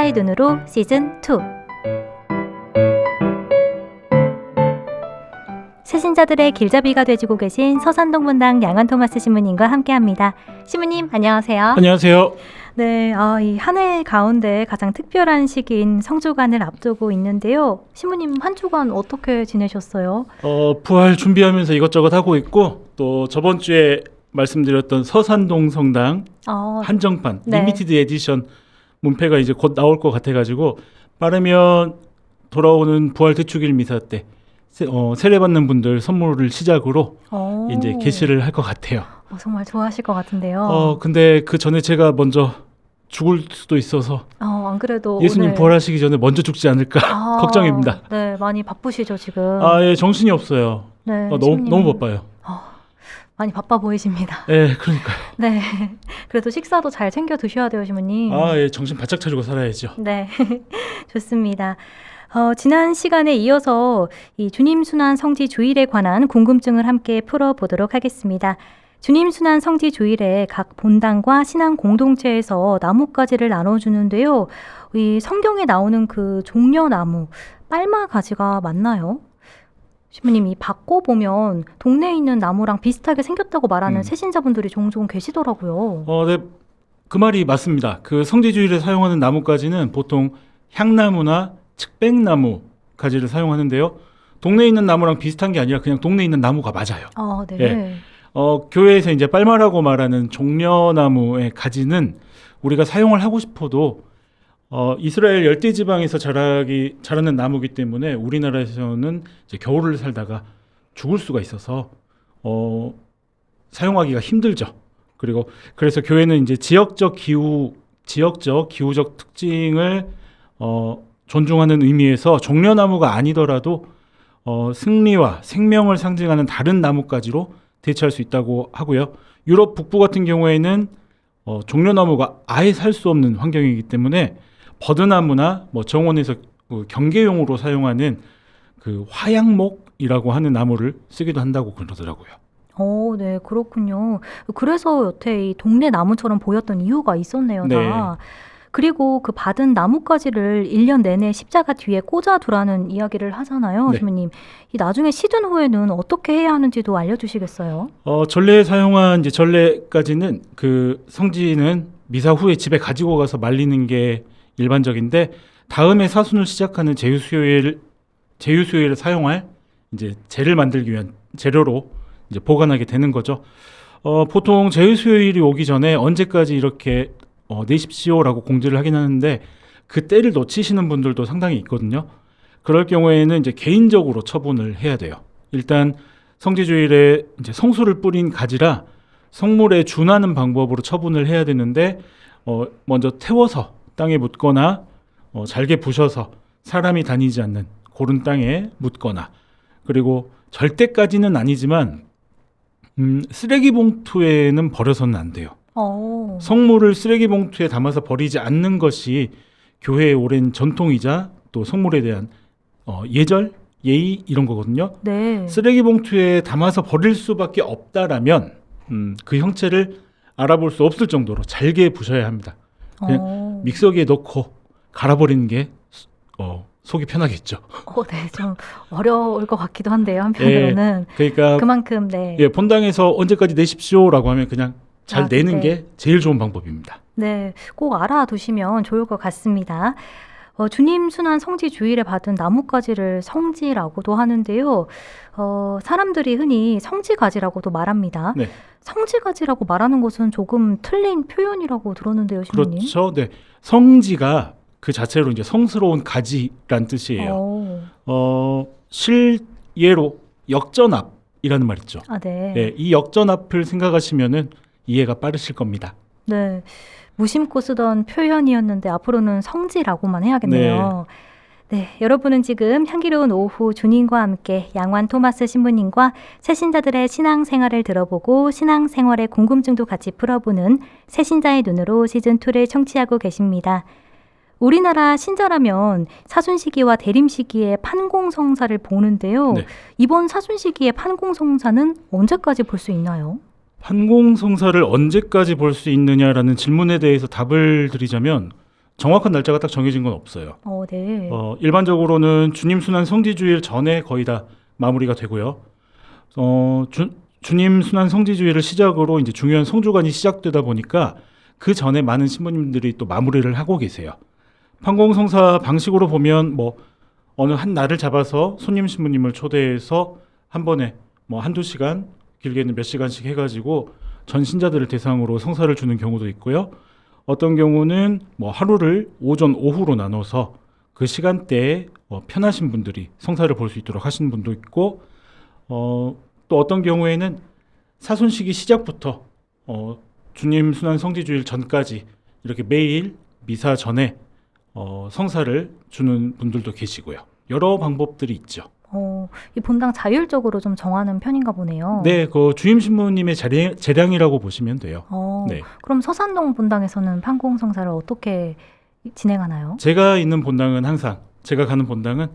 새신자의 눈으로 시즌2. 새신자들의 길잡이가 되어주고 계신 서산동문당 양환토마스 신부님과 함께합니다. 신부님 안녕하세요. 안녕하세요. 네, 이 한 해 가운데 가장 특별한 시기인 성주간을 앞두고 있는데요. 신부님 한 주간 어떻게 지내셨어요? 부활 준비하면서 이것저것 하고 있고, 또 저번 주에 말씀드렸던 서산동 성당 한정판 네. 리미티드 에디션 문패가 이제 곧 나올 것 같아가지고 빠르면 돌아오는 부활 대축일 미사 때 세례받는 분들 선물을 시작으로 이제 게시를 할 것 같아요. 정말 좋아하실 것 같은데요. 근데 그 전에 제가 먼저 죽을 수도 있어서 안 그래도 예수님 오늘... 부활하시기 전에 먼저 죽지 않을까 걱정입니다. 네, 많이 바쁘시죠 지금? 예, 정신이 없어요. 네, 너무 바빠요. 많이 바빠 보이십니다. 네, 그러니까요. 네, 그래도 식사도 잘 챙겨 드셔야 돼요, 신부님. 예, 정신 바짝 차리고 살아야죠. 네, 좋습니다. 지난 시간에 이어서 이 주님 순환 성지 주일에 관한 궁금증을 함께 풀어보도록 하겠습니다. 주님 순환 성지 주일에 각 본당과 신앙 공동체에서 나뭇가지를 나눠주는데요. 이 성경에 나오는 그 종려나무, 빨마 가지가 맞나요? 신부님, 이 바꿔보면 동네에 있는 나무랑 비슷하게 생겼다고 말하는 새신자분들이 종종 계시더라고요. 네, 그 말이 맞습니다. 그 성지주일에 사용하는 나뭇가지는 보통 향나무나 측백나무 가지를 사용하는데요. 동네에 있는 나무랑 비슷한 게 아니라 그냥 동네에 있는 나무가 맞아요. 네. 예. 교회에서 이제 빨마라고 말하는 종려나무의 가지는 우리가 사용을 하고 싶어도 이스라엘 열대지방에서 자라는 나무이기 때문에 우리나라에서는 이제 겨울을 살다가 죽을 수가 있어서 사용하기가 힘들죠. 그래서 교회는 이제 지역적 기후적 특징을 존중하는 의미에서 종려나무가 아니더라도 승리와 생명을 상징하는 다른 나뭇가지로 대체할 수 있다고 하고요. 유럽 북부 같은 경우에는 종려나무가 아예 살 수 없는 환경이기 때문에 버드나무나 정원에서 경계용으로 사용하는 그 화양목이라고 하는 나무를 쓰기도 한다고 그러더라고요. 네, 그렇군요. 그래서 여태 이 동네 나무처럼 보였던 이유가 있었네요, 네. 다. 그리고 그 받은 나뭇가지를 1년 내내 십자가 뒤에 꽂아두라는 이야기를 하잖아요, 네. 주님님. 이 나중에 시든 후에는 어떻게 해야 하는지도 알려주시겠어요? 전례에 사용한 이제 전례까지는 그 성지는 미사 후에 집에 가지고 가서 말리는 게 일반적인데, 다음에 사순을 시작하는 제유수요일을 사용할 이제 제를 만들기 위한 재료로 이제 보관하게 되는 거죠. 보통 제유수요일이 오기 전에 언제까지 이렇게 내십시오라고 공지를 하긴 하는데, 그 때를 놓치시는 분들도 상당히 있거든요. 그럴 경우에는 이제 개인적으로 처분을 해야 돼요. 일단 성지주일에 이제 성수를 뿌린 가지라 성물에 준하는 방법으로 처분을 해야 되는데, 먼저 태워서 땅에 묻거나 잘게 부셔서 사람이 다니지 않는 고른 땅에 묻거나, 그리고 절대까지는 아니지만 쓰레기 봉투에는 버려서는 안 돼요. 성물을 쓰레기 봉투에 담아서 버리지 않는 것이 교회의 오랜 전통이자 또 성물에 대한 예의 이런 거거든요. 네. 쓰레기 봉투에 담아서 버릴 수밖에 없다라면 그 형체를 알아볼 수 없을 정도로 잘게 부셔야 합니다. 그냥 믹서기에 넣고 갈아버리는 게 속이 편하겠죠. 네, 좀 어려울 것 같기도 한데요, 한편으로는. 그러니까 그만큼 본당에서 언제까지 내십시오라고 하면 그냥 잘 내는 네. 게 제일 좋은 방법입니다. 네, 꼭 알아두시면 좋을 것 같습니다. 주님 순환 성지 주일에 받은 나뭇가지를 성지라고도 하는데요. 사람들이 흔히 성지가지라고도 말합니다. 네. 성지가지라고 말하는 것은 조금 틀린 표현이라고 들었는데요, 신부님. 그렇죠. 네. 성지가 그 자체로 이제 성스러운 가지란 뜻이에요. 실예로 역전압이라는 말 있죠. 네. 이 역전압을 생각하시면은 이해가 빠르실 겁니다. 네. 무심코 쓰던 표현이었는데 앞으로는 성지라고만 해야겠네요. 네, 여러분은 지금 향기로운 오후 주님과 함께 양환 토마스 신부님과 새신자들의 신앙생활을 들어보고 신앙생활의 궁금증도 같이 풀어보는 새신자의 눈으로 시즌2를 청취하고 계십니다. 우리나라 신자라면 사순시기와 대림시기에 판공성사를 보는데요. 네. 이번 사순시기의 판공성사는 언제까지 볼 수 있나요? 판공성사를 언제까지 볼 수 있느냐라는 질문에 대해서 답을 드리자면 정확한 날짜가 딱 정해진 건 없어요. 네. 일반적으로는 주님 순환 성지주일 전에 거의 다 마무리가 되고요. 주님 순환 성지주일을 시작으로 이제 중요한 성주간이 시작되다 보니까 그 전에 많은 신부님들이 또 마무리를 하고 계세요. 판공성사 방식으로 보면 뭐 어느 한 날을 잡아서 손님 신부님을 초대해서 한 번에 뭐 한두 시간, 길게는 몇 시간씩 해가지고 전 신자들을 대상으로 성사를 주는 경우도 있고요. 어떤 경우는 뭐 하루를 오전, 오후로 나눠서 그 시간대에 편하신 분들이 성사를 볼 수 있도록 하시는 분도 있고, 또 어떤 경우에는 사순시기 시작부터 주님 순환 성지주일 전까지 이렇게 매일 미사 전에 성사를 주는 분들도 계시고요. 여러 방법들이 있죠. 이 본당 자율적으로 좀 정하는 편인가 보네요. 네, 그 주임 신부님의 재량이라고 보시면 돼요. 네. 그럼 서산동 본당에서는 판공성사를 어떻게 진행하나요? 제가 있는 본당은 항상 제가 가는 본당은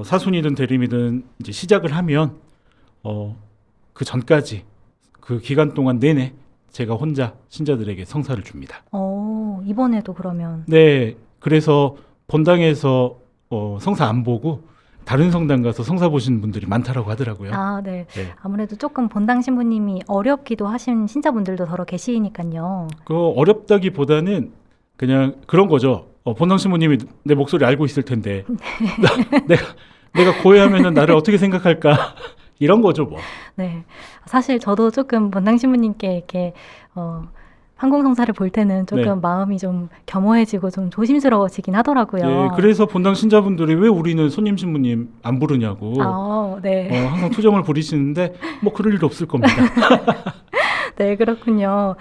사순이든 대림이든 이제 시작을 하면 그 전까지 그 기간 동안 내내 제가 혼자 신자들에게 성사를 줍니다. 이번에도 그러면? 네, 그래서 본당에서 성사 안 보고 다른 성당 가서 성사 보시는 분들이 많다라고 하더라고요. 네. 아무래도 조금 본당 신부님이 어렵기도 하신 신자분들도 더러 계시니까요. 그 어렵다기보다는 그냥 그런 거죠. 본당 신부님이 내 목소리 알고 있을 텐데 내가 고해하면은 나를 어떻게 생각할까 이런 거죠, 뭐. 네, 사실 저도 조금 본당 신부님께 이렇게 판공성사를 볼 때는 조금 마음이 좀 겸허해지고 좀 조심스러워지긴 하더라고요. 네, 그래서 본당 신자분들이 왜 우리는 손님 신부님 안 부르냐고 네. 항상 투정을 부리시는데 뭐 그럴 일 없을 겁니다. 네, 그렇군요.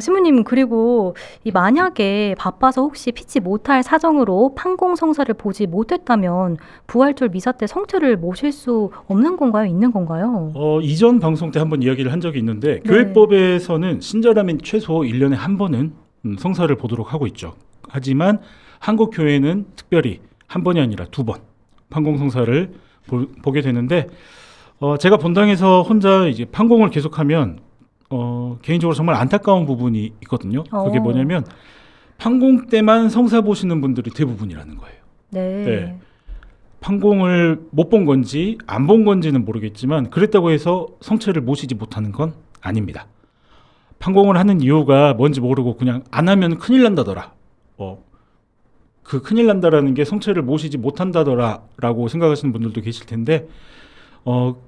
신부님, 그리고 만약에 바빠서 혹시 피치 못할 사정으로 판공성사를 보지 못했다면 부활절 미사 때 성체를 모실 수 없는 건가요? 있는 건가요? 이전 방송 때 한번 이야기를 한 적이 있는데 교회법에서는 신자라면 최소 1년에 한 번은 성사를 보도록 하고 있죠. 하지만 한국 교회는 특별히 한 번이 아니라 2번 판공성사를 보게 되는데 제가 본당에서 혼자 이제 판공을 계속하면 개인적으로 정말 안타까운 부분이 있거든요. 그게 뭐냐면 판공 때만 성사 보시는 분들이 대부분이라는 거예요. 네. 판공을 못 본 건지 안 본 건지는 모르겠지만 그랬다고 해서 성체를 모시지 못하는 건 아닙니다. 판공을 하는 이유가 뭔지 모르고 그냥 안 하면 큰일 난다더라. 그 큰일 난다라는 게 성체를 모시지 못한다더라라고 생각하시는 분들도 계실 텐데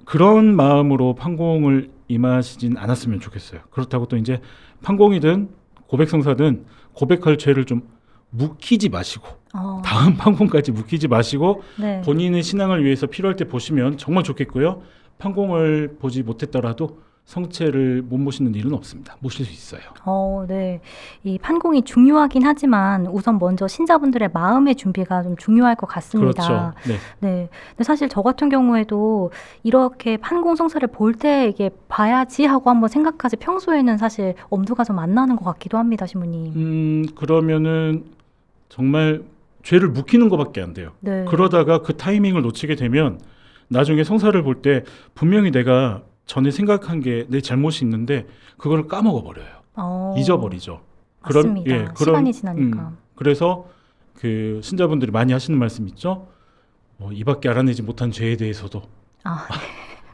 그런 마음으로 판공을 임하시진 않았으면 좋겠어요. 그렇다고 또 이제 판공이든 고백성사든 고백할 죄를 좀 묵히지 마시고 다음 판공까지 묵히지 마시고 본인의 신앙을 위해서 필요할 때 보시면 정말 좋겠고요. 판공을 보지 못했더라도 성체를 못 모시는 일은 없습니다. 모실 수 있어요. 네. 이 판공이 중요하긴 하지만 우선 먼저 신자분들의 마음의 준비가 좀 중요할 것 같습니다. 그렇죠. 네. 근데 사실 저 같은 경우에도 이렇게 판공 성사를 볼 때 이게 봐야지 하고 한번 생각하지 평소에는 사실 엄두가 좀 안 나는 것 같기도 합니다, 신부님. 그러면은 정말 죄를 묵히는 것밖에 안 돼요. 네. 그러다가 그 타이밍을 놓치게 되면 나중에 성사를 볼 때 분명히 내가 전에 생각한 게 내 잘못이 있는데 그걸 까먹어 버려요. 잊어버리죠. 맞습니다. 시간이 지나니까. 그래서 그 신자분들이 많이 하시는 말씀 있죠. 이밖에 알아내지 못한 죄에 대해서도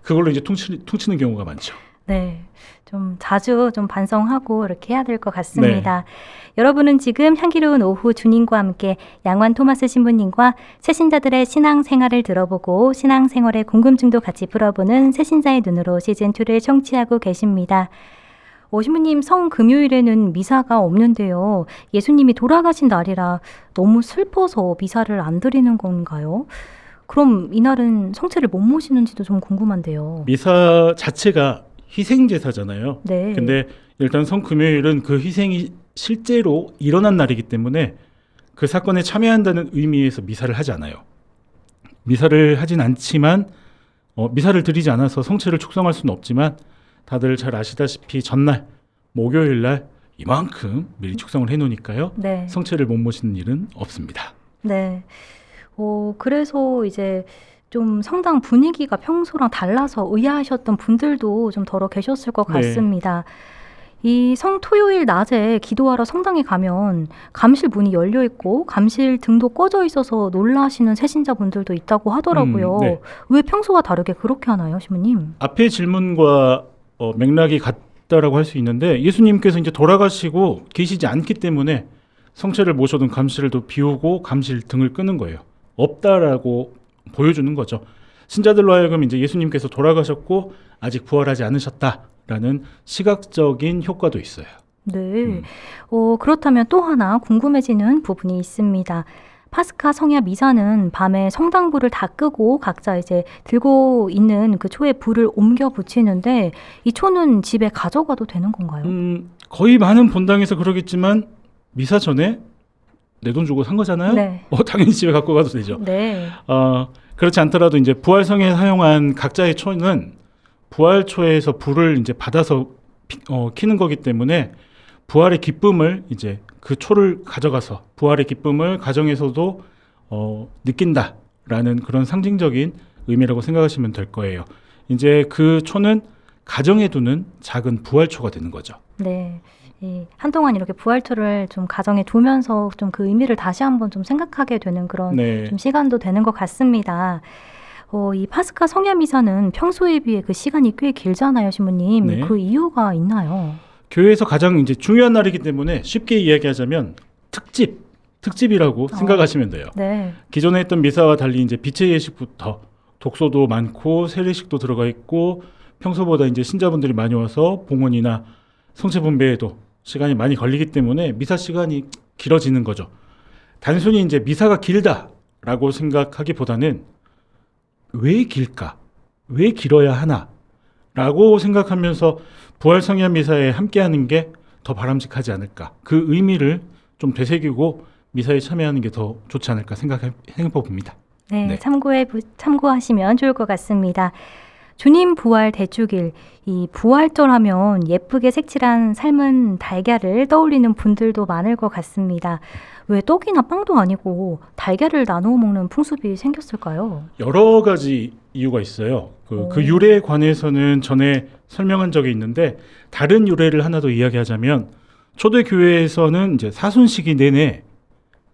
그걸로 이제 퉁치는 경우가 많죠. 네, 좀 자주 좀 반성하고 이렇게 해야 될 것 같습니다. 여러분은 지금 향기로운 오후 주님과 함께 양환 토마스 신부님과 새신자들의 신앙생활을 들어보고 신앙생활의 궁금증도 같이 풀어보는 새신자의 눈으로 시즌2를 청취하고 계십니다. 신부님, 성금요일에는 미사가 없는데요. 예수님이 돌아가신 날이라 너무 슬퍼서 미사를 안 드리는 건가요? 그럼 이날은 성체를 못 모시는지도 좀 궁금한데요. 미사 자체가 희생제사잖아요. 네. 근데 일단 성금요일은 그 희생이 실제로 일어난 날이기 때문에 그 사건에 참여한다는 의미에서 미사를 하지 않아요. 미사를 하진 않지만 미사를 드리지 않아서 성체를 축성할 수는 없지만 다들 잘 아시다시피 전날 목요일 날 이만큼 미리 축성을 해놓으니까요. 네. 성체를 못 모시는 일은 없습니다. 네. 그래서 이제 좀 성당 분위기가 평소랑 달라서 의아하셨던 분들도 좀 덜어 계셨을 것 같습니다. 이 성토요일 낮에 기도하러 성당에 가면 감실 문이 열려 있고 감실 등도 꺼져 있어서 놀라시는 새신자분들도 있다고 하더라고요. 네. 왜 평소와 다르게 그렇게 하나요, 신부님? 앞의 질문과 맥락이 같다라고 할 수 있는데 예수님께서 이제 돌아가시고 계시지 않기 때문에 성체를 모셔둔 감실도 비우고 감실 등을 끄는 거예요. 없다라고 보여주는 거죠. 신자들로 하여금 이제 예수님께서 돌아가셨고 아직 부활하지 않으셨다라는 시각적인 효과도 있어요. 네. 그렇다면 또 하나 궁금해지는 부분이 있습니다. 파스카 성야 미사는 밤에 성당불을 다 끄고 각자 이제 들고 있는 그 초에 불을 옮겨 붙이는데 이 초는 집에 가져가도 되는 건가요? 거의 많은 본당에서 그러겠지만 미사 전에 내 돈 주고 산 거잖아요. 네. 당연히 집에 갖고 가도 되죠. 네. 그렇지 않더라도 이제 부활성에 사용한 각자의 초는 부활초에서 불을 이제 받아서 켜는 거기 때문에 부활의 기쁨을 이제 그 초를 가져가서 부활의 기쁨을 가정에서도 느낀다라는 그런 상징적인 의미라고 생각하시면 될 거예요. 이제 그 초는 가정에 두는 작은 부활초가 되는 거죠. 네. 한동안 이렇게 부활초를 좀 가정에 두면서 좀 그 의미를 다시 한번 좀 생각하게 되는 그런 네. 좀 시간도 되는 것 같습니다. 이 파스카 성야 미사는 평소에 비해 그 시간이 꽤 길잖아요, 신부님. 네. 그 이유가 있나요? 교회에서 가장 이제 중요한 날이기 때문에 쉽게 이야기하자면 특집이라고 생각하시면 돼요. 네. 기존에 했던 미사와 달리 이제 빛의 예식부터 독소도 많고 세례식도 들어가 있고 평소보다 이제 신자분들이 많이 와서 봉헌이나 성체 분배에도 시간이 많이 걸리기 때문에 미사 시간이 길어지는 거죠. 단순히 이제 미사가 길다라고 생각하기보다는 왜 길까? 왜 길어야 하나? 라고 생각하면서 부활성야 미사에 함께하는 게 더 바람직하지 않을까? 그 의미를 좀 되새기고 미사에 참여하는 게 더 좋지 않을까 생각해 봅니다. 네, 네. 참고하시면 좋을 것 같습니다. 주님 부활 대축일, 이 부활절하면 예쁘게 색칠한 삶은 달걀을 떠올리는 분들도 많을 것 같습니다. 왜 떡이나 빵도 아니고 달걀을 나누어 먹는 풍습이 생겼을까요? 여러 가지 이유가 있어요. 그 유래에 관해서는 전에 설명한 적이 있는데 다른 유래를 하나 더 이야기하자면 초대교회에서는 이제 사순시기 내내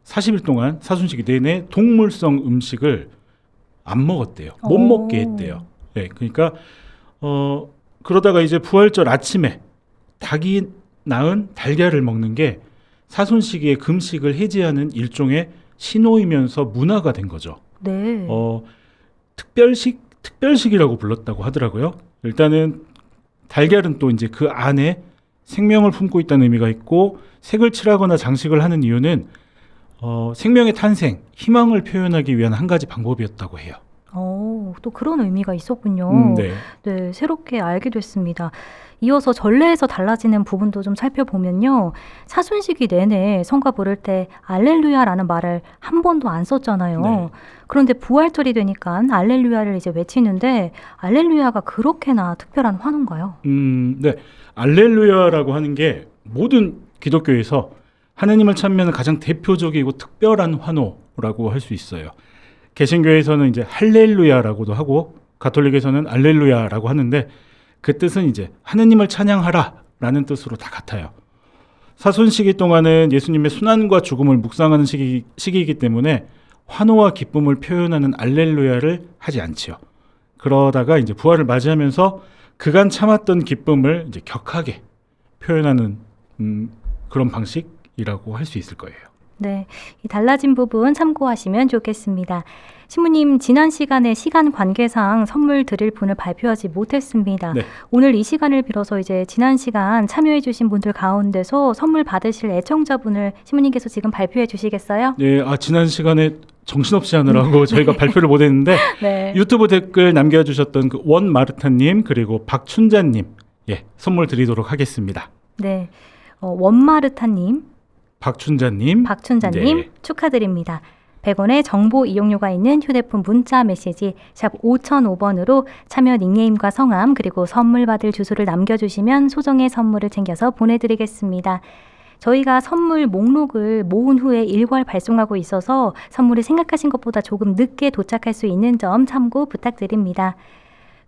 40일 동안 사순시기 내내 동물성 음식을 안 먹었대요. 못 먹게 했대요. 네, 그러니까 그러다가 이제 부활절 아침에 닭이 낳은 달걀을 먹는 게 사순시기의 금식을 해제하는 일종의 신호이면서 문화가 된 거죠. 네. 특별식이라고 불렀다고 하더라고요. 일단은 달걀은 또 이제 그 안에 생명을 품고 있다는 의미가 있고 색을 칠하거나 장식을 하는 이유는 생명의 탄생, 희망을 표현하기 위한 한 가지 방법이었다고 해요. 또 그런 의미가 있었군요. 네. 네, 새롭게 알게 됐습니다. 이어서 전례에서 달라지는 부분도 좀 살펴보면요. 사순시기 내내 성가 부를 때 알렐루야라는 말을 한 번도 안 썼잖아요. 네. 그런데 부활절이 되니까 알렐루야를 이제 외치는데 알렐루야가 그렇게나 특별한 환호인가요? 네. 알렐루야라고 하는 게 모든 기독교에서 하느님을 찬미하는 가장 대표적이고 특별한 환호라고 할 수 있어요. 개신교에서는 이제 할렐루야라고도 하고 가톨릭에서는 알렐루야라고 하는데 그 뜻은 이제 하느님을 찬양하라라는 뜻으로 다 같아요. 사순시기 동안은 예수님의 순환과 죽음을 묵상하는 시기이기 때문에 환호와 기쁨을 표현하는 알렐루야를 하지 않지요. 그러다가 이제 부활을 맞이하면서 그간 참았던 기쁨을 이제 격하게 표현하는 그런 방식이라고 할 수 있을 거예요. 네, 이 달라진 부분 참고하시면 좋겠습니다. 신부님, 지난 시간에 시간 관계상 선물 드릴 분을 발표하지 못했습니다. 네. 오늘 이 시간을 빌어서 이제 지난 시간 참여해 주신 분들 가운데서 선물 받으실 애청자분을 신부님께서 지금 발표해 주시겠어요? 네, 지난 시간에 정신없이 하느라고 저희가 발표를 못했는데 네. 유튜브 댓글 남겨주셨던 그 원마르타님 그리고 박춘자님 선물 드리도록 하겠습니다. 네, 원마르타님, 박춘자님, 박춘자님 축하드립니다. 100원의 정보 이용료가 있는 휴대폰 문자 메시지 샵 5005번으로 참여 닉네임과 성함 그리고 선물 받을 주소를 남겨주시면 소정의 선물을 챙겨서 보내드리겠습니다. 저희가 선물 목록을 모은 후에 일괄 발송하고 있어서 선물이 생각하신 것보다 조금 늦게 도착할 수 있는 점 참고 부탁드립니다.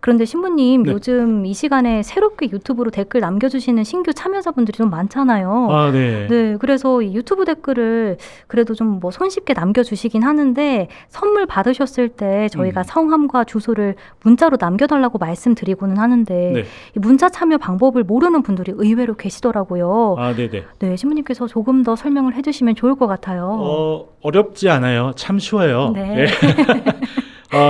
그런데 신부님 네. 요즘 이 시간에 새롭게 유튜브로 댓글 남겨주시는 신규 참여자분들이 좀 많잖아요. 아, 네. 네, 그래서 이 유튜브 댓글을 그래도 좀 뭐 손쉽게 남겨주시긴 하는데 선물 받으셨을 때 저희가 성함과 주소를 문자로 남겨달라고 말씀드리고는 하는데 네. 이 문자 참여 방법을 모르는 분들이 의외로 계시더라고요. 아, 네네. 네, 신부님께서 조금 더 설명을 해주시면 좋을 것 같아요. 어렵지 않아요. 참 쉬워요. 네.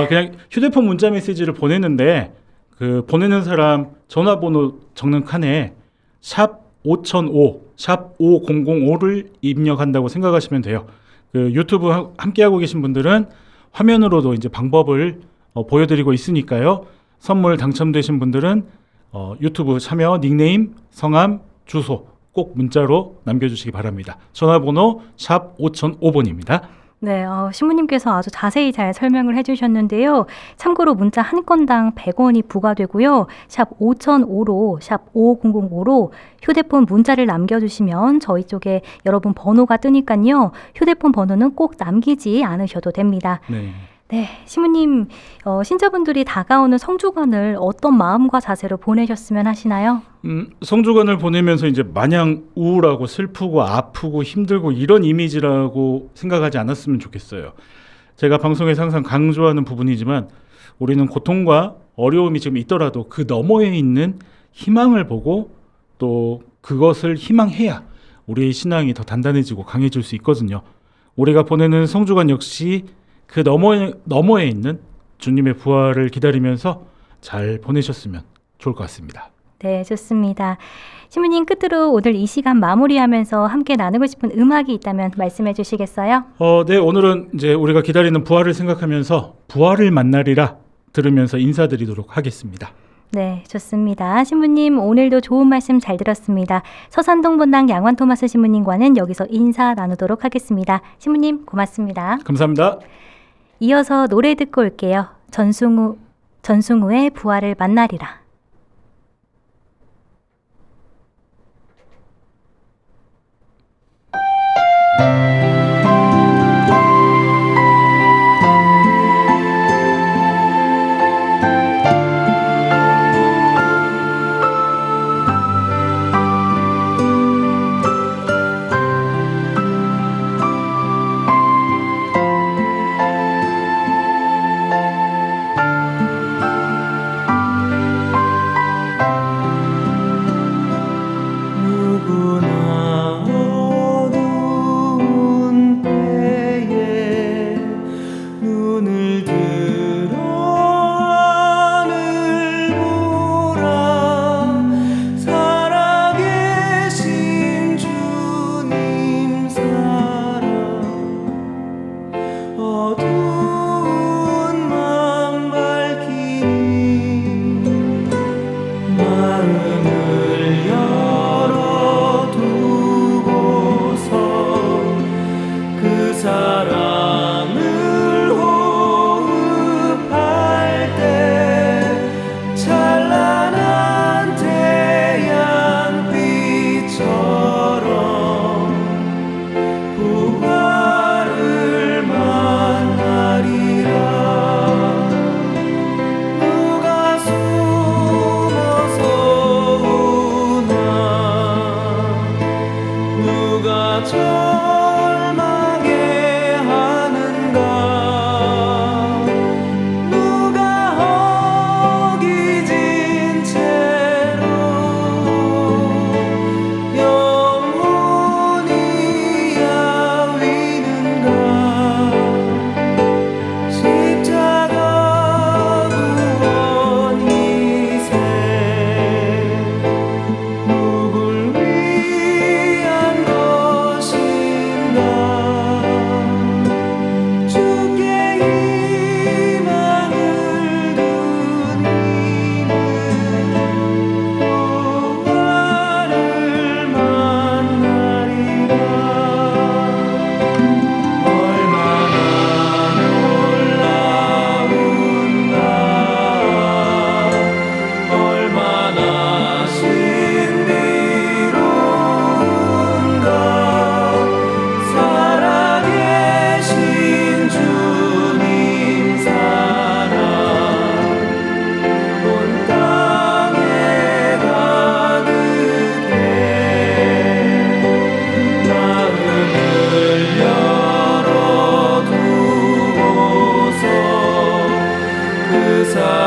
그냥 휴대폰 문자 메시지를 보내는데 그 보내는 사람 전화번호 적는 칸에 샵 5005, 샵 5005를 입력한다고 생각하시면 돼요. 그 유튜브 함께하고 계신 분들은 화면으로도 이제 방법을 보여드리고 있으니까요. 선물 당첨되신 분들은 유튜브 참여 닉네임, 성함, 주소 꼭 문자로 남겨주시기 바랍니다. 전화번호 샵 5005번입니다. 네, 신부님께서 아주 자세히 잘 설명을 해주셨는데요. 참고로 문자 한 건당 100원이 부과되고요. 샵 5005로, 샵 5005로 휴대폰 문자를 남겨주시면 저희 쪽에 여러분 번호가 뜨니까요. 휴대폰 번호는 꼭 남기지 않으셔도 됩니다. 네. 네, 신부님, 신자분들이 다가오는 성주간을 어떤 마음과 자세로 보내셨으면 하시나요? 성주간을 보내면서 이제 마냥 우울하고 슬프고 아프고 힘들고 이런 이미지라고 생각하지 않았으면 좋겠어요. 제가 방송에서 항상 강조하는 부분이지만 우리는 고통과 어려움이 지금 있더라도 그 너머에 있는 희망을 보고 또 그것을 희망해야 우리의 신앙이 더 단단해지고 강해질 수 있거든요. 우리가 보내는 성주간 역시 그 너머에 있는 주님의 부활을 기다리면서 잘 보내셨으면 좋을 것 같습니다. 네, 좋습니다. 신부님 끝으로 오늘 이 시간 마무리하면서 함께 나누고 싶은 음악이 있다면 말씀해 주시겠어요? 네, 오늘은 이제 우리가 기다리는 부활을 생각하면서 부활을 만나리라 들으면서 인사드리도록 하겠습니다. 네, 좋습니다. 신부님 오늘도 좋은 말씀 잘 들었습니다. 서산동 본당 양환 토마스 신부님과는 여기서 인사 나누도록 하겠습니다. 신부님 고맙습니다. 감사합니다. 이어서 노래 듣고 올게요. 전승우의 부활을 만나리라. 사랑을 세상